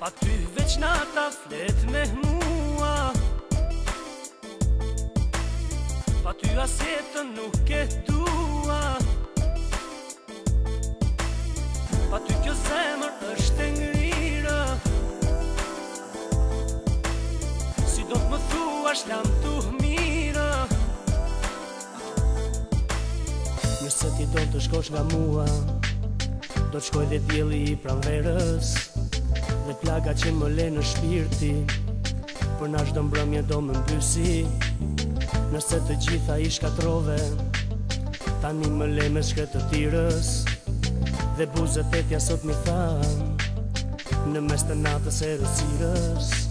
Pa ty veç nata flet me mua, pa ty asjetën nuk e dua, pa ty kjo zemër është e ngrirë. Si do të më thuash lam tu mirë, nëse ti do të shkosh nga mua, do të shkoj dhe dielli i pranverës, dhe plaga që më le në shpirti, për na çdo mbrëmje do më mbysi. Nëse të gjitha i shkatrove, tani më le me shkret të tirës, dhe buzët e tja sot mi than, në mes të natës e rësirës.